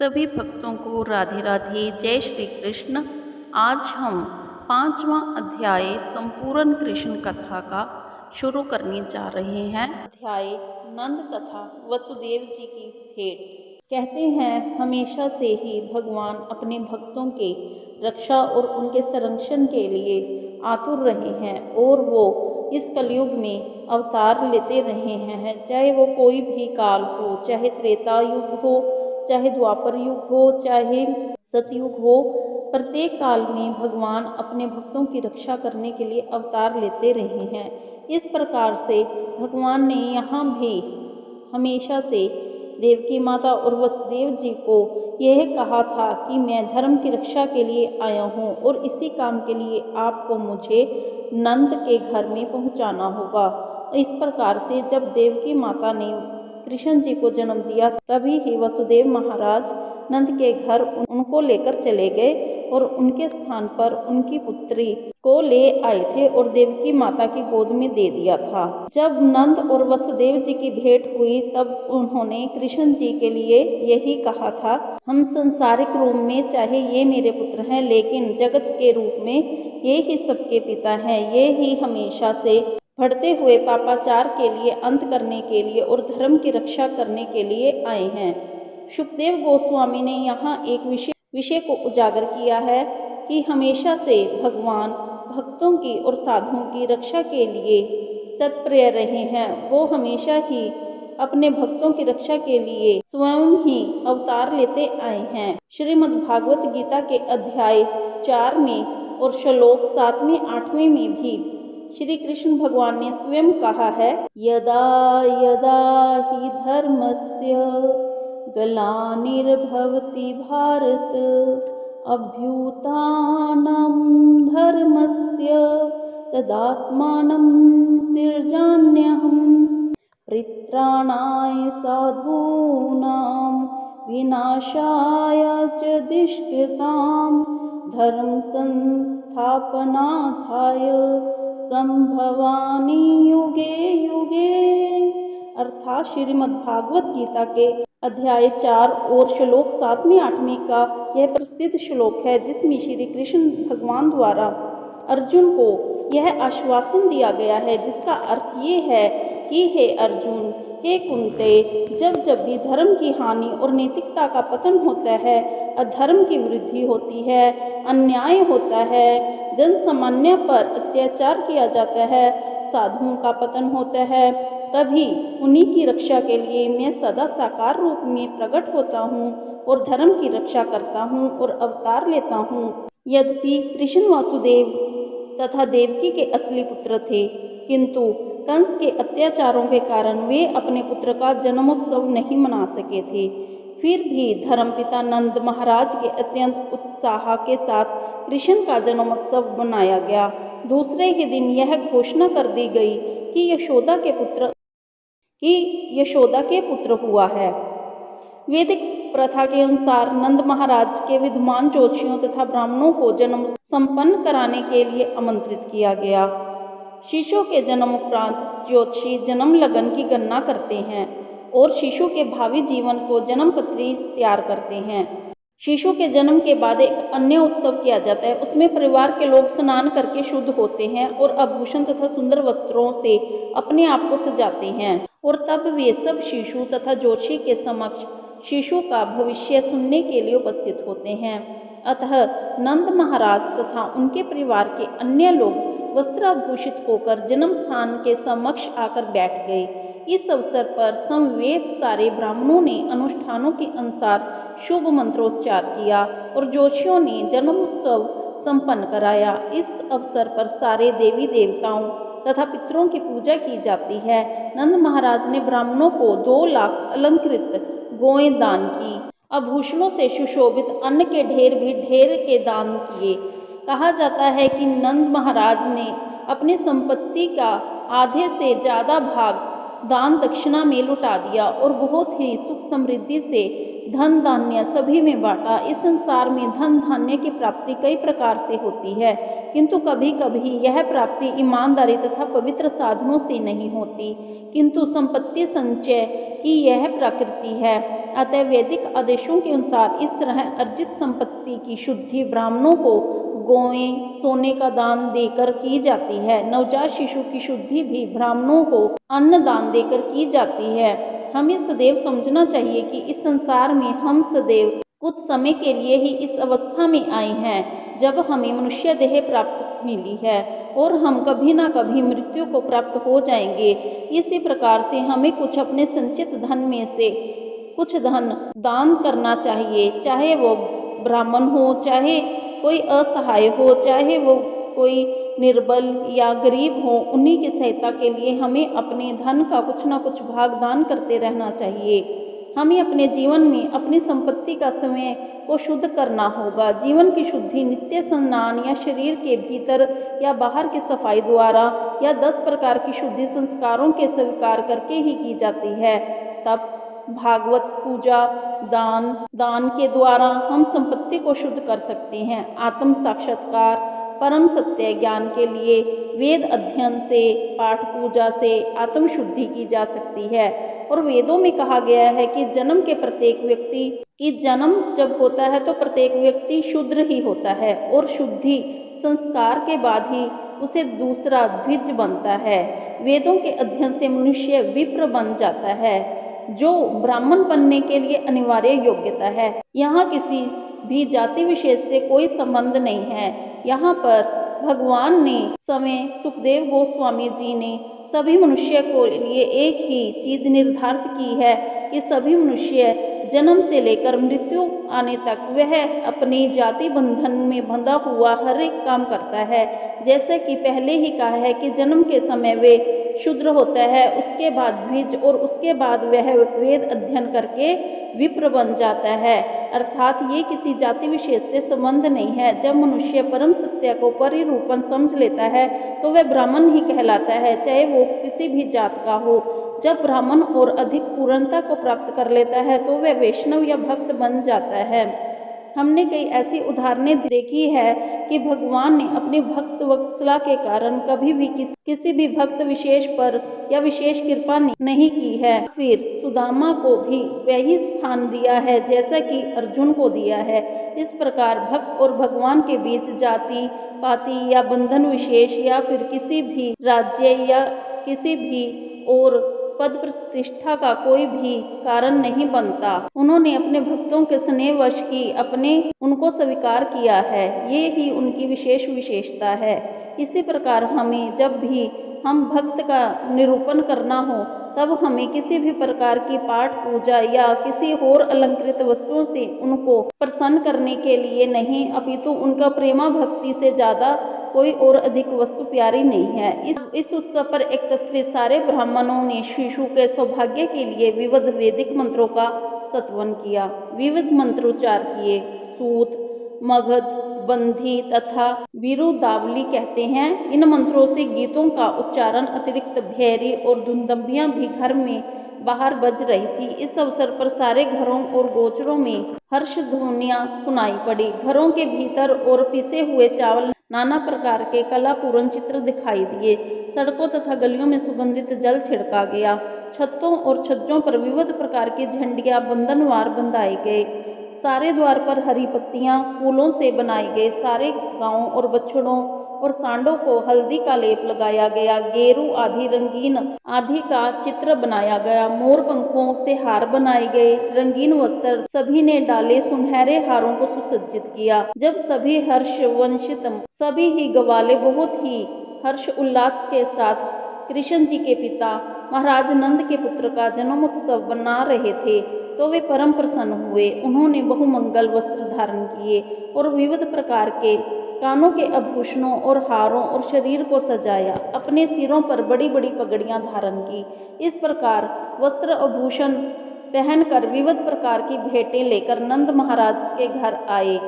सभी भक्तों को राधे राधे। जय श्री कृष्ण। आज हम 5वां अध्याय संपूर्ण कृष्ण कथा का शुरू करने जा रहे हैं। अध्याय नंद तथा वसुदेव जी की भेंट। कहते हैं हमेशा से ही भगवान अपने भक्तों के रक्षा और उनके संरक्षण के लिए आतुर रहे हैं और वो इस कलयुग में अवतार लेते रहे हैं, चाहे वो कोई भी काल हो, चाहे त्रेता युग हो, चाहे द्वापर युग हो, चाहे सतयुग हो। प्रत्येक काल में भगवान अपने भक्तों की रक्षा करने के लिए अवतार लेते रहे हैं। इस प्रकार से भगवान ने यहाँ भी हमेशा से देवकी माता और वसुदेव जी को यह कहा था कि मैं धर्म की रक्षा के लिए आया हूँ और इसी काम के लिए आपको मुझे नंद के घर में पहुँचाना होगा। इस प्रकार से जब देवकी माता ने कृष्ण जी को जन्म दिया तभी ही वसुदेव महाराज नंद के घर उनको लेकर चले गए और उनके स्थान पर उनकी पुत्री को ले आए थे और देवकी माता की गोद में दे दिया था। जब नंद और वसुदेव जी की भेंट हुई तब उन्होंने कृष्ण जी के लिए यही कहा था, हम संसारिक रूप में चाहे ये मेरे पुत्र हैं, लेकिन जगत के रूप में ये ही सबके पिता हैं। ये ही हमेशा से बढ़ते हुए पापाचार के लिए अंत करने के लिए और धर्म की रक्षा करने के लिए आए हैं। सुखदेव गोस्वामी ने यहाँ एक विषय को उजागर किया है कि हमेशा से भगवान भक्तों की और साधुओं की रक्षा के लिए तत्पर रहे हैं। वो हमेशा ही अपने भक्तों की रक्षा के लिए स्वयं ही अवतार लेते आए हैं। श्रीमद् भागवत गीता के अध्याय 4 में और श्लोक 7वें 8वें में भी श्री कृष्ण भगवान ने स्वयं कहा है, यदा यदा हि धर्मस्य ग्लानिर्भवति भारत अभ्युत्थानं धर्मस्य तदात्मानं सृजाम्यहम् परित्राणाय साधूनां विनाशाय च दुष्कृतां धर्म संस्थापनार्थाय संभवामि युगे युगे। अर्थात श्रीमद् भागवत गीता के अध्याय 4 और श्लोक 7वें 8वें का यह प्रसिद्ध श्लोक है, जिसमें श्री कृष्ण भगवान द्वारा अर्जुन को यह आश्वासन दिया गया है, जिसका अर्थ ये है कि हे अर्जुन, हे कुंते, जब जब भी धर्म की हानि और नैतिकता का पतन होता है, अधर्म की वृद्धि होती है, अन्याय होता है, जन सामान्य पर अत्याचार किया जाता है, साधुओं का पतन होता है, तभी उन्हीं की रक्षा के लिए मैं सदा साकार रूप में प्रकट होता हूँ और धर्म की रक्षा करता हूँ और अवतार लेता हूँ। यद्यपि कृष्ण वासुदेव तथा देवकी के असली पुत्र थे, किंतु कंस के अत्याचारों के कारण वे अपने पुत्र का जन्मोत्सव नहीं मना सके थे। फिर भी धर्मपिता नंद महाराज के अत्यंत उत्साह के साथ कृष्ण का जन्मोत्सव मनाया गया। दूसरे ही दिन यह घोषणा कर दी गई कि यशोदा के पुत्र हुआ है। वैदिक प्रथा के अनुसार नंद महाराज के विद्वान ज्योतिषियों तथा ब्राह्मणों को जन्म संपन्न कराने के लिए आमंत्रित किया गया। शिशु के जन्म उपरांत ज्योतिषी जन्म लगन की गणना करते हैं और शिशु के भावी जीवन को जन्म पत्री तैयार करते हैं। शिशु के जन्म के बाद एक अन्य उत्सव किया जाता है। उसमें परिवार के लोग स्नान करके शुद्ध होते हैं और आभूषण तथा सुंदर वस्त्रों से अपने आप को सजाते हैं और तब वे सब शिशु तथा ज्योतिषी के समक्ष शिशु का भविष्य सुनने के लिए उपस्थित होते हैं। अतः नंद महाराज तथा उनके परिवार के अन्य लोग वस्त्राभूषित होकर जन्म स्थान के समक्ष आकर बैठ गए। इस अवसर पर समवेत सारे ब्राह्मणों ने अनुष्ठानों के अनुसार शुभ मंत्रोच्चार किया और ज्योतिषियों ने जन्मोत्सव संपन्न कराया। इस अवसर पर सारे देवी देवताओं तथा पितरों की पूजा की जाती है। नंद महाराज ने ब्राह्मणों को 2 लाख अलंकृत गौएं दान की। आभूषणों से सुशोभित अन्न के ढेर भी ढेर के दान किए। कहा जाता है कि नंद महाराज ने अपनी संपत्ति का आधे से ज्यादा भाग दान दक्षिणा में लुटा दिया और बहुत ही सुख समृद्धि से धन धान्य सभी में बांटा। इस संसार में धन धान्य की प्राप्ति कई प्रकार से होती है, किंतु कभी कभी यह प्राप्ति ईमानदारी तथा पवित्र साधनों से नहीं होती, किंतु संपत्ति संचय की यह प्रकृति है। अतः वैदिक आदेशों के अनुसार इस तरह अर्जित संपत्ति की शुद्धि ब्राह्मणों को गौएं, सोने का दान देकर की जाती है। नवजात शिशु की शुद्धि भी ब्राह्मणों को अन्न दान देकर की जाती है। हमें सदैव समझना चाहिए कि इस संसार में हम सदैव कुछ समय के लिए ही इस अवस्था में आए हैं जब हमें मनुष्य देह प्राप्त मिली है, और हम कभी ना कभी मृत्यु को प्राप्त हो जाएंगे। इसी प्रकार से हमें कुछ अपने संचित धन में से कुछ धन दान करना चाहिए, चाहे वो ब्राह्मण हो, चाहे कोई असहाय हो, चाहे वो कोई निर्बल या गरीब हो। उन्हीं की सहायता के लिए हमें अपने धन का कुछ न कुछ भाग दान करते रहना चाहिए। हमें अपने जीवन में अपनी संपत्ति का समय को शुद्ध करना होगा। जीवन की शुद्धि नित्य स्नान या शरीर के भीतर या बाहर की सफाई द्वारा या 10 प्रकार की शुद्धि संस्कारों के स्वीकार करके ही की जाती है। तब भागवत पूजा, दान के द्वारा हम संपत्ति को शुद्ध कर सकते हैं। आत्म साक्षात्कार, परम सत्य ज्ञान के लिए वेद अध्ययन से, पाठ पूजा से आत्म शुद्धि की जा सकती है। और वेदों में कहा गया है कि जन्म के प्रत्येक व्यक्ति की जन्म जब होता है तो प्रत्येक व्यक्ति शूद्र ही होता है, और शुद्धि संस्कार के बाद ही उसे दूसरा द्विज बनता है। वेदों के अध्ययन से मनुष्य विप्र बन जाता है, जो ब्राह्मण बनने के लिए अनिवार्य योग्यता है। यहाँ किसी भी जाति विशेष से कोई संबंध नहीं है। यहाँ पर भगवान ने समय सुखदेव गोस्वामी जी ने सभी मनुष्य को लिए एक ही चीज निर्धारित की है कि सभी मनुष्य जन्म से लेकर मृत्यु आने तक वह अपनी जाति बंधन में बंधा हुआ हर एक काम करता है। जैसे कि पहले ही कहा है कि जन्म के समय वे शूद्र होता है, उसके बाद द्विज, और उसके बाद वह वेद अध्ययन करके विप्र बन जाता है। अर्थात ये किसी जाति विशेष से संबंध नहीं है। जब मनुष्य परम सत्य को परिरूपण समझ लेता है तो वह ब्राह्मण ही कहलाता है, चाहे वो किसी भी जात का हो। जब ब्राह्मण और अधिक पूर्णता को प्राप्त कर लेता है तो वह वैष्णव या भक्त बन जाता है। हमने कई ऐसी उदाहरणें देखी है कि भगवान ने अपने भक्त वत्सला के कारण कभी भी किसी भी भक्त विशेष पर या विशेष कृपा नहीं की है। फिर सुदामा को भी वही स्थान दिया है जैसा कि अर्जुन को दिया है। इस प्रकार भक्त और भगवान के बीच जाति पाति या बंधन विशेष या फिर किसी भी राज्य या किसी भी और पद प्रतिष्ठा का कोई भी कारण नहीं बनता। उन्होंने अपने भक्तों के स्नेहवश ही उनको स्वीकार किया है। ये ही उनकी विशेष विशेषता है। इसी प्रकार हमें जब भी हम भक्त का निरूपण करना हो तब हमें किसी भी प्रकार की पाठ पूजा या किसी और अलंकृत वस्तुओं से उनको प्रसन्न करने के लिए नहीं, अपितु उनका प्रेमा भक्ति से ज्यादा कोई और अधिक वस्तु प्यारी नहीं है। इस उत्सव पर एकत्रित सारे ब्राह्मणों ने शिशु के सौभाग्य के लिए विविध वैदिक मंत्रों का सत्वन किया, विविध मंत्रोच्चार किए। सूत, मगध, बंधी तथा विरुदावली कहते हैं। इन मंत्रों से गीतों का उच्चारण अतिरिक्त भैरी और धुंदंबियां भी घर में बाहर बज रही थी। इस अवसर पर सारे घरों और गोचरों में हर्ष ध्वनियां सुनाई पड़ी। घरों के भीतर और पिसे हुए चावल, नाना प्रकार के कलापूर्ण चित्र दिखाई दिए। सड़कों तथा गलियों में सुगंधित जल छिड़का गया। छतों और छज्जों पर विविध प्रकार की झंडियां बंधनवार बंधाए गए। सारे द्वार पर हरी पत्तियां फूलों से बनाए गए। सारे गांवों और बछड़ों और सांडों को हल्दी का लेप लगाया गया। गेरू आदि रंगीन आदि का चित्र बनाया गया। मोर पंखों से हार बनाए गए। रंगीन वस्त्र सभी ने डाले। सुनहरे हारों को सुसज्जित किया। जब सभी हर्षवंशित सभी ही ग्वाले बहुत ही हर्ष उल्लास के साथ कृष्ण जी के पिता महाराज नंद के पुत्र का जन्मोत्सव मना रहे थे तो वे परम प्रसन्न हुए। उन्होंने बहुमंगल वस्त्र धारण किए और विविध प्रकार के कानों के आभूषणों और हारों और शरीर को सजाया। अपने सिरों पर बड़ी बड़ी पगड़ियां धारण की। इस प्रकार वस्त्र आभूषण पहनकर विविध प्रकार की भेंटें लेकर नंद महाराज के घर आए।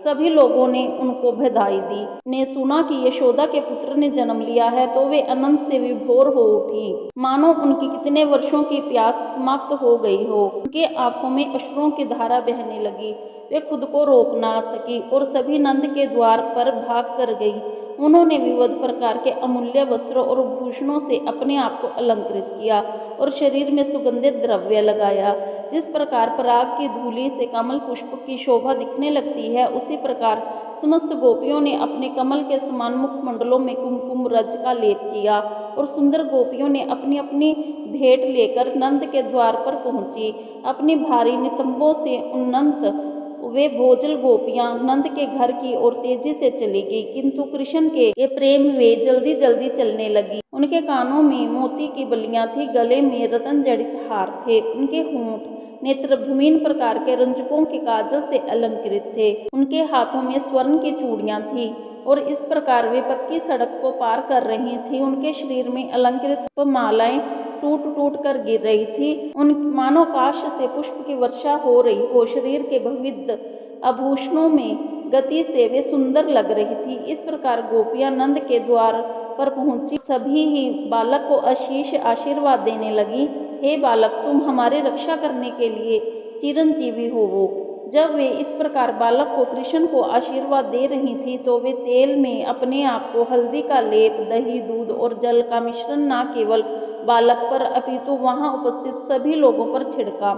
सभी लोगों ने उनको बधाई दी। ने सुना कि यशोदा के पुत्र ने जन्म लिया है तो वे आनंद से विभोर हो उठी, मानो उनकी कितने वर्षों की प्यास समाप्त हो गई हो। उनके आंखों में अश्रुओं की धारा बहने लगी। वे खुद को रोक ना सकी और सभी नंद के द्वार पर भाग कर गई। उन्होंने विविध प्रकार के अमूल्य वस्त्रों और भूषणों से अपने आप को अलंकृत किया और शरीर में सुगंधित द्रव्य लगाया। जिस प्रकार पराग की धूलि से कमल पुष्प की शोभा दिखने लगती है, उसी प्रकार समस्त गोपियों ने अपने कमल के समान मुखमंडलों में कुमकुम रज का लेप किया और सुंदर गोपियों ने अपनी अपनी भेंट लेकर नंद के द्वार पर पहुंची। अपनी भारी नितंबों से उन्नत वे भोजल गोपियां नंद के घर की ओर तेजी से चली गई, किंतु कृष्ण के प्रेम वे जल्दी जल्दी चलने लगी। उनके कानों में मोती की बलियां थी, गले में रतन जड़ित हार थे, उनके होंठ नेत्र विभिन्न प्रकार के रंजकों के काजल से अलंकृत थे, उनके हाथों में स्वर्ण की चूड़ियां थी और इस प्रकार वे पक्की सड़क को पार कर रही थी। उनके शरीर में अलंकृत मालाएं टूट टूट कर गिर रही थी, उन मानो काश से पुष्प की वर्षा हो रही हो। शरीर के विविध आभूषणों में गति से वे सुंदर लग रही थी। इस प्रकार गोपियां नंद के द्वार पर पहुंची, सभी ही बालक को आशीष आशीर्वाद देने लगी। हे बालक, तुम हमारी रक्षा करने के लिए चिरंजीवी होवो। जब वे इस प्रकार बालक को कृष्ण को आशीर्वाद दे रही थी तो वे तेल में अपने आप को हल्दी का लेप, दही, दूध और जल का मिश्रण न केवल बालक पर अपितु वहां उपस्थित सभी लोगों पर छिड़का।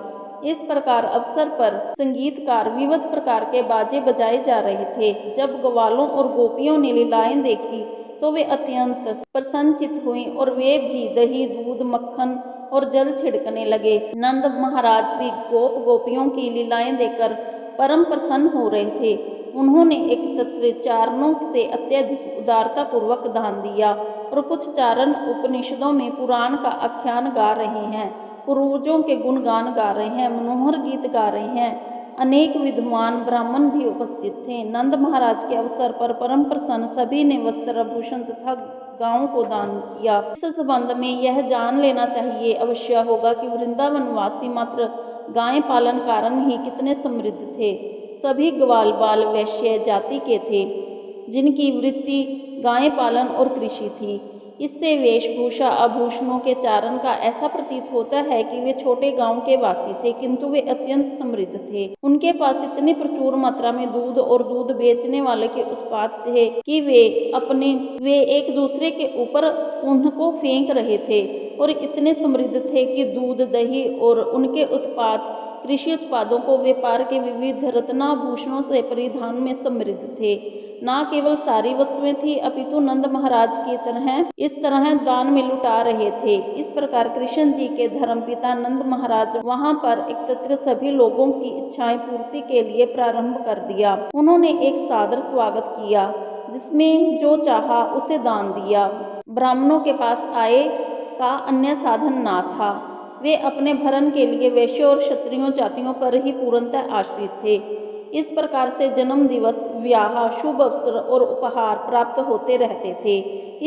इस प्रकार अवसर पर संगीतकार विविध प्रकार के बाजे बजाए जा रहे थे। जब ग्वालों और गोपियों ने लीलाएं देखी तो वे अत्यंत प्रसन्नचित हुई और वे भी दही, दूध, मक्खन और जल छिड़कने लगे। नंद महाराज भी गोप गोपियों की लीलाएं देखकर परम प्रसन्न हो रहे थे। उन्होंने एकत्र चारणों से अत्यधिक उदारता पूर्वक दान दिया और कुछ चारण उपनिषदों में पुराण का आख्यान गा रहे हैं, पूर्वजों के गुणगान गा रहे हैं, मनोहर गीत गा रहे हैं। अनेक विद्वान ब्राह्मण भी उपस्थित थे। नंद महाराज के अवसर पर परम प्रसन्न सभी ने वस्त्र, आभूषण तथा गांवों को दान किया। इस संबंध में यह जान लेना चाहिए अवश्य होगा कि वृंदावन वासी मात्र गाय पालन कारण ही कितने समृद्ध थे। सभी ग्वाल बाल वैश्य जाति के थे, जिनकी वृत्ति गाय पालन और कृषि थी। इससे वेशभूषा, आभूषणों के चारण का ऐसा प्रतीत होता है कि वे छोटे गांव के वासी थे, किंतु वे अत्यंत समृद्ध थे। उनके पास इतनी प्रचुर मात्रा में दूध और दूध बेचने वाले के उत्पाद थे कि वे एक दूसरे के ऊपर उनको फेंक रहे थे और इतने समृद्ध थे कि दूध, दही और उनके उत्पाद, कृषि उत्पादों को व्यापार के विविध रत्नाभूषणों से परिधान में समृद्ध थे। न केवल सारी वस्तुएं थी अपितु नंद महाराज की इस तरह दान में लुटा रहे थे। इस प्रकार कृष्ण जी के धर्मपिता नंद महाराज वहां पर एकत्र सभी लोगों की इच्छाएं पूर्ति के लिए प्रारंभ कर दिया। उन्होंने एक सादर स्वागत किया, जिसमें जो चाहा उसे दान दिया। ब्राह्मणों के पास आय का अन्य साधन ना था। वे अपने भरण के लिए वैश्यों और क्षत्रियों जातियों पर ही पूर्णतः आश्रित थे। इस प्रकार से जन्म दिवस, ब्याह, शुभ अवसर और उपहार प्राप्त होते रहते थे।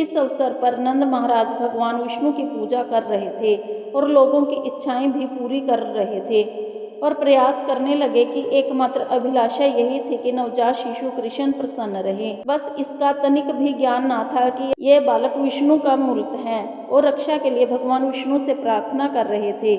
इस अवसर पर नंद महाराज भगवान विष्णु की पूजा कर रहे थे और लोगों की इच्छाएं भी पूरी कर रहे थे और प्रयास करने लगे कि एकमात्र अभिलाषा यही थी कि नवजात शिशु कृष्ण प्रसन्न रहे। बस इसका तनिक भी ज्ञान न था कि ये बालक विष्णु का मूर्त है और रक्षा के लिए भगवान विष्णु से प्रार्थना कर रहे थे।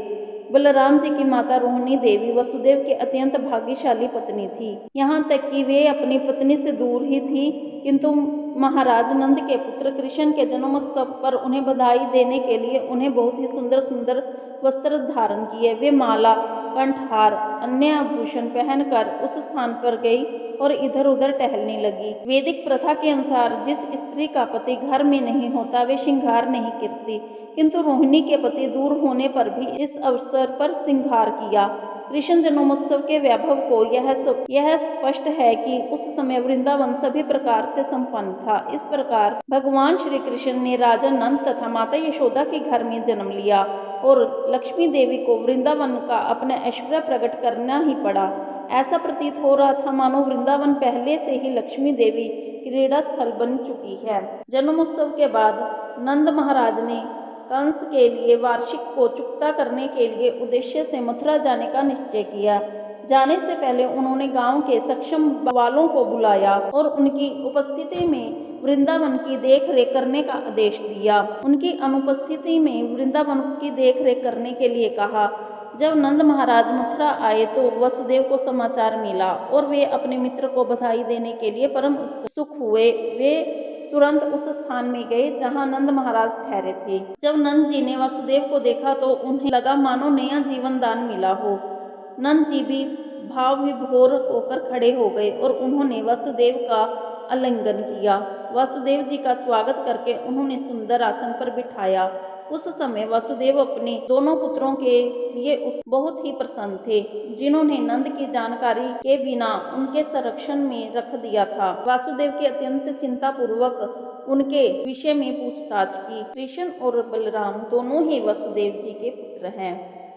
बलराम जी की माता रोहिणी देवी वसुदेव की अत्यंत भाग्यशाली पत्नी थी। यहाँ तक कि वे अपनी पत्नी से दूर ही थी, किंतु महाराज नंद के पुत्र कृष्ण के जन्मोत्सव पर उन्हें बधाई देने के लिए उन्हें बहुत ही सुंदर सुंदर वस्त्र धारण किए। वे माला, कंठहार, अन्य आभूषण पहनकर उस स्थान पर गई और इधर उधर टहलने लगी। वैदिक प्रथा के अनुसार जिस स्त्री का पति घर में नहीं होता वे श्रृंगार नहीं करती, किंतु रोहिणी के पति दूर होने पर भी इस अवसर पर श्रृंगार किया। कृष्ण जन्मोत्सव के वैभव को यह स्पष्ट है कि उस समय वृंदावन सभी प्रकार से संपन्न था। इस प्रकार भगवान श्री कृष्ण ने राजा नंद तथा माता यशोदा के घर में जन्म लिया और लक्ष्मी देवी को वृंदावन का अपना ऐश्वर्य प्रकट करना ही पड़ा। ऐसा प्रतीत हो रहा था मानो वृंदावन पहले से ही लक्ष्मी देवी क्रीड़ा स्थल बन चुकी है। जन्मोत्सव के बाद नंद महाराज ने कंस के लिए वार्षिक को चुकता करने के लिए उद्देश्य से मथुरा जाने का निश्चय किया। जाने से पहले उन्होंने गांव के सक्षम वालों को बुलाया और उनकी उपस्थिति में वृंदावन की देख रेख करने का आदेश दिया। उनकी अनुपस्थिति में वृंदावन की देख रेख करने के लिए कहा। जब नंद महाराज मथुरा आए तो वसुदेव को समाचार मिला और वे अपने मित्र को बधाई देने के लिए परम उत्सुक हुए। वे तुरंत उस स्थान में गए जहां नंद महाराज ठहरे थे। जब नंद जी ने वसुदेव को देखा तो उन्हें लगा मानो नया जीवन दान मिला हो। नंद जी भी भाव विभोर होकर खड़े हो गए और उन्होंने वसुदेव का आलिंगन किया। वसुदेव जी का स्वागत करके उन्होंने सुंदर आसन पर बिठाया। उस समय वसुदेव अपने दोनों पुत्रों के लिए बहुत ही प्रसन्न थे, जिन्होंने नंद की जानकारी के बिना उनके संरक्षण में रख दिया था। वासुदेव की अत्यंत चिंता पूर्वक उनके विषय में पूछताछ की। कृष्ण और बलराम दोनों ही वसुदेव जी के पुत्र हैं।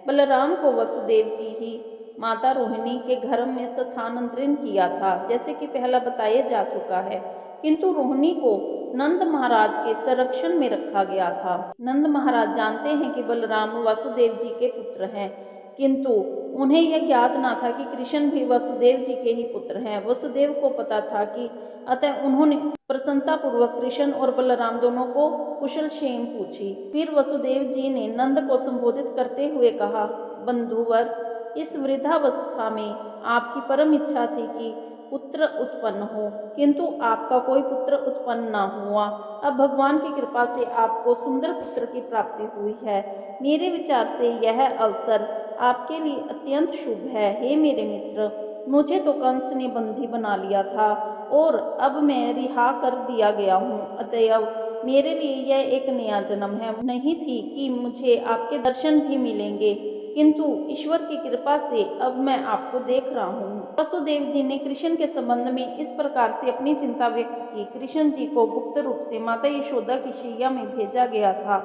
बलराम को वसुदेव की ही माता रोहिणी के घर में स्थानांतरित किया था, जैसे कि पहला बताया जा चुका है, किंतु रोहिणी को नंद महाराज के संरक्षण में रखा गया था। नंद महाराज जानते हैं कि बलराम वासुदेव जी के पुत्र हैं, किंतु उन्हें यह ज्ञात न था कि कृष्ण भी वसुदेव जी के ही पुत्र हैं। वसुदेव को पता था कि अतः उन्होंने प्रसन्नता पूर्वक कृष्ण और बलराम दोनों को कुशल क्षेम पूछी। फिर वसुदेव जी ने नंद को संबोधित करते हुए कहा, बंधुवर, इस वृद्धावस्था में आपकी परम इच्छा थी कि पुत्र उत्पन्न हो, किंतु आपका कोई पुत्र उत्पन्न न हुआ। अब भगवान की कृपा से आपको सुंदर पुत्र की प्राप्ति हुई है। मेरे विचार से यह अवसर आपके लिए अत्यंत शुभ है। हे मेरे मित्र, मुझे तो कंस ने बंदी बना लिया था और अब मैं रिहा कर दिया गया हूँ, अतएव मेरे लिए यह एक नया जन्म है। नहीं थी कि मुझे आपके दर्शन भी मिलेंगे, किंतु ईश्वर की कृपा से अब मैं आपको देख रहा हूँ। वसुदेव जी ने कृष्ण के संबंध में इस प्रकार से अपनी चिंता व्यक्त की। कृष्ण जी को गुप्त रूप से माता यशोदा की शैया में भेजा गया था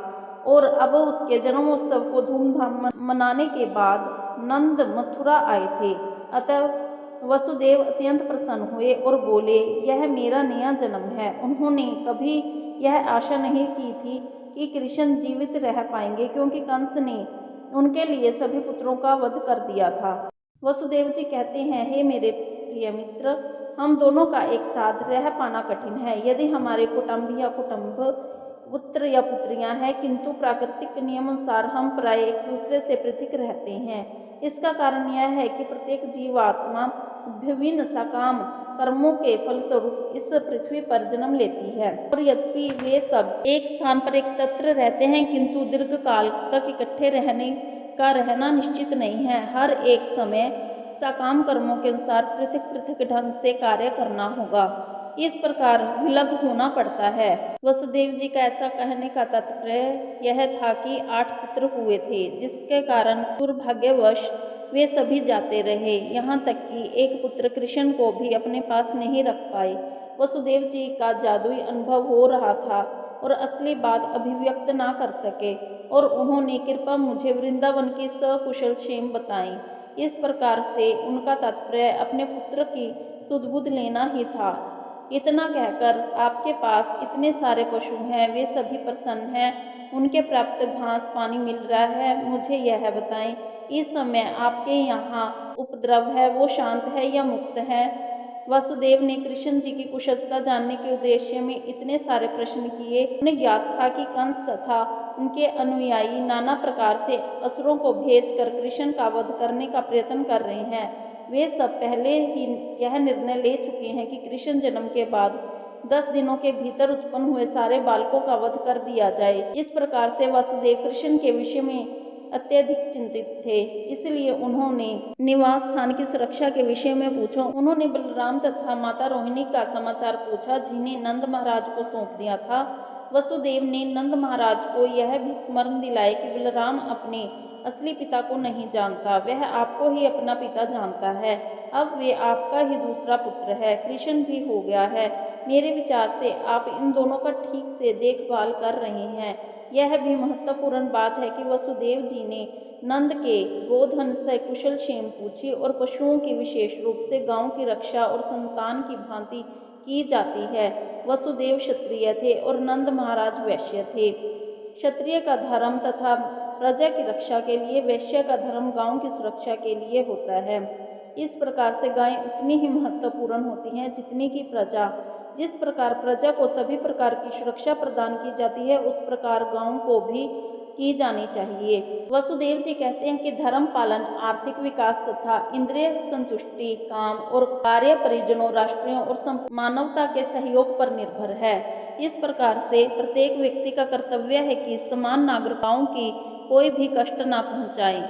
और अब उसके जन्मोत्सव को धूमधाम मनाने के बाद नंद मथुरा आए थे। अतः वसुदेव अत्यंत प्रसन्न हुए और बोले, यह मेरा नया जन्म है। उन्होंने कभी यह आशा नहीं की थी कि कृष्ण जीवित रह पाएंगे, क्योंकि कंस ने उनके लिए सभी पुत्रों का वध कर दिया था। वसुदेव जी कहते हैं, हे मेरे प्रिय मित्र, हम दोनों का एक साथ रह पाना कठिन है। यदि हमारे कुटुंब या कुटुंब पुत्र या पुत्रियां हैं, किंतु प्राकृतिक नियम अनुसार हम प्राय एक दूसरे से पृथक रहते हैं। इसका कारण यह है कि प्रत्येक जीवात्मा विभिन्न सकाम कर्मों के फलस्वरूप इस पृथ्वी पर जन्म लेती है और यद्यपि वे सब एक स्थान पर एकत्र रहते हैं, किंतु दीर्घ काल तक इकट्ठे रहना निश्चित नहीं है। हर एक समय सकाम कर्मों के अनुसार पृथक पृथक ढंग से कार्य करना होगा। इस प्रकार विलग होना पड़ता है। वसुदेव जी का ऐसा कहने का तात्पर्य यह था कि 8 पुत्र हुए थे, जिसके कारण दुर्भाग्यवश वे सभी जाते रहे, यहाँ तक कि एक पुत्र कृष्ण को भी अपने पास नहीं रख पाए। वसुदेव जी का जादुई अनुभव हो रहा था और असली बात अभिव्यक्त ना कर सके और उन्होंने कृपा मुझे वृंदावन की सकुशल क्षेम बताई। इस प्रकार से उनका तात्पर्य अपने पुत्र की सुध-बुध लेना ही था। इतना कहकर, आपके पास इतने सारे पशु हैं, वे सभी प्रसन्न हैं, उनके प्राप्त घास पानी मिल रहा है, मुझे यह बताएं, इस समय आपके यहाँ उपद्रव है वो शांत है या मुक्त है? वासुदेव ने कृष्ण जी की कुशलता जानने के उद्देश्य में इतने सारे प्रश्न किए। उन्हें ज्ञात था कि कंस तथा उनके अनुयायी नाना प्रकार से असुरों को भेजकर कृष्ण का वध करने का प्रयत्न कर रहे हैं। वे सब पहले ही यह निर्णय ले चुके हैं कि कृष्ण जन्म के बाद 10 दिनों के भीतर उत्पन्न हुए सारे बालकों का वध कर दिया जाए। इस प्रकार से वासुदेव कृष्ण के विषय में अत्यधिक चिंतित थे, इसलिए उन्होंने निवास स्थान की सुरक्षा के विषय में पूछा। उन्होंने बलराम तथा माता रोहिणी का समाचार पूछा, जिन्हें नंद महाराज को सौंप दिया था। वसुदेव ने नंद महाराज को यह भी स्मरण दिलाया कि बलराम अपने असली पिता को नहीं जानता, वह आपको ही अपना पिता जानता है। अब वे आपका ही दूसरा पुत्र है, कृष्ण भी हो गया है। मेरे विचार से आप इन दोनों का ठीक से देखभाल कर रहे हैं। यह भी महत्वपूर्ण बात है कि वसुदेव जी ने नंद के गोधन से कुशल क्षेम पूछी और पशुओं की विशेष रूप से गांव की रक्षा और संतान की भांति की जाती है। वसुदेव क्षत्रिय थे और नंद महाराज वैश्य थे। क्षत्रिय का धर्म तथा प्रजा की रक्षा के लिए, वैश्य का धर्म गांव की सुरक्षा के लिए होता है। इस प्रकार से गायें उतनी ही महत्वपूर्ण होती हैं जितनी कि प्रजा। जिस प्रकार प्रजा को सभी प्रकार की सुरक्षा प्रदान की जाती है, उस प्रकार गायों को भी की जानी चाहिए। वसुदेव जी कहते हैं कि धर्म पालन आर्थिक विकास तथा इंद्रिय संतुष्टि, काम और कार्य परिजनों, राष्ट्रीय और मानवता के सहयोग पर निर्भर है। इस प्रकार से प्रत्येक व्यक्ति का कर्तव्य है कि समान नागरिकों की कोई भी कष्ट न पहुंचाए।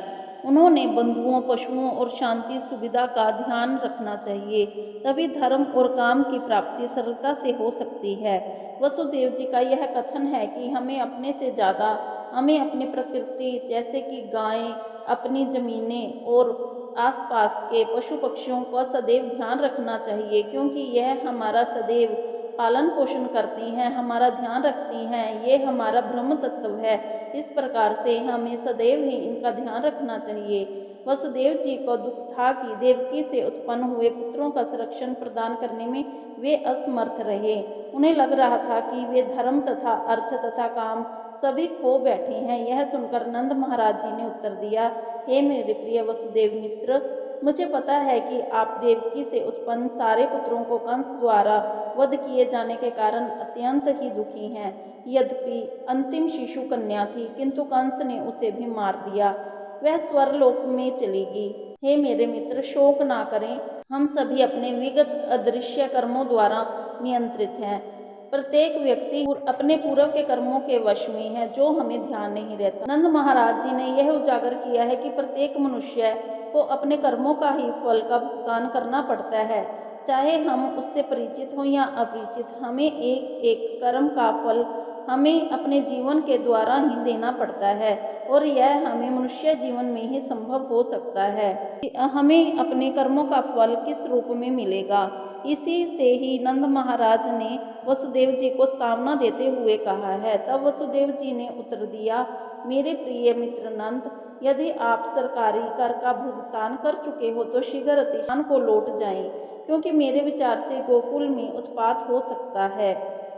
उन्होंने बंधुओं, पशुओं और शांति सुविधा का ध्यान रखना चाहिए, तभी धर्म और काम की प्राप्ति सरलता से हो सकती है। वसुदेव जी का यह कथन है कि हमें अपने से ज़्यादा हमें अपनी प्रकृति जैसे कि गायें, अपनी जमीनें और आसपास के पशु पक्षियों का सदैव ध्यान रखना चाहिए, क्योंकि यह हमारा सदैव पालन पोषण करती हैं, हमारा ध्यान रखती हैं, ये हमारा ब्रह्म तत्व है। इस प्रकार से हमें सदैव ही इनका ध्यान रखना चाहिए। वसुदेव जी को दुख था कि देवकी से उत्पन्न हुए पुत्रों का संरक्षण प्रदान करने में वे असमर्थ रहे। उन्हें लग रहा था कि वे धर्म तथा अर्थ तथा काम सभी खो बैठे हैं। यह सुनकर नंद महाराज जी ने उत्तर दिया, हे मेरे प्रिय वसुदेव मित्र, मुझे पता है कि आप देवकी से उत्पन्न सारे पुत्रों को कंस द्वारा वध किए जाने के कारण अत्यंत ही दुखी हैं। यद्यपि अंतिम शिशु कन्या थी, किंतु कंस ने उसे भी मार दिया। वह स्वर्गलोक में चली गई। हे मेरे मित्र, शोक ना करें, हम सभी अपने विगत अदृश्य कर्मों द्वारा नियंत्रित हैं। प्रत्येक व्यक्ति अपने पूर्व के कर्मों के वश में है, जो हमें ध्यान नहीं रहता। नंद महाराज जी ने यह उजागर किया है कि प्रत्येक मनुष्य को अपने कर्मों का ही फल का भुगतान करना पड़ता है, चाहे हम उससे परिचित हों या अपरिचित। हमें एक एक कर्म का फल हमें अपने जीवन के द्वारा ही देना पड़ता है, और यह हमें मनुष्य जीवन में ही संभव हो सकता है। हमें अपने कर्मों का फल किस रूप में मिलेगा, इसी से ही नंद महाराज ने वसुदेव जी को सामना देते हुए कहा है। तब वसुदेव जी ने उत्तर दिया, मेरे प्रिय मित्र नंद, यदि आप सरकारी कर का भुगतान कर चुके हो तो शीघ्र अतिशान को लौट जाएं, क्योंकि मेरे विचार से गोकुल में उत्पात हो सकता है।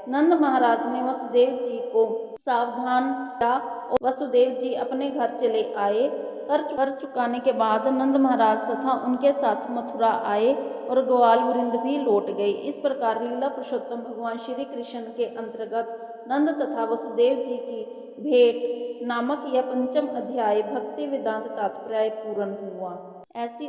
नंद महाराज ने वसुदेव जी को सावधान किया और वसुदेव जी अपने घर चले आए। कर चुकाने के बाद नंद महाराज तथा उनके साथ मथुरा आए और ग्वाल वृंद भी लौट गए। इस प्रकार लीला पुरुषोत्तम भगवान श्री कृष्ण के अंतर्गत नंद तथा वसुदेव जी की भेंट नामक यह पंचम अध्याय भक्ति वेदांत तात्पर्य पूर्ण हुआ। ऐसी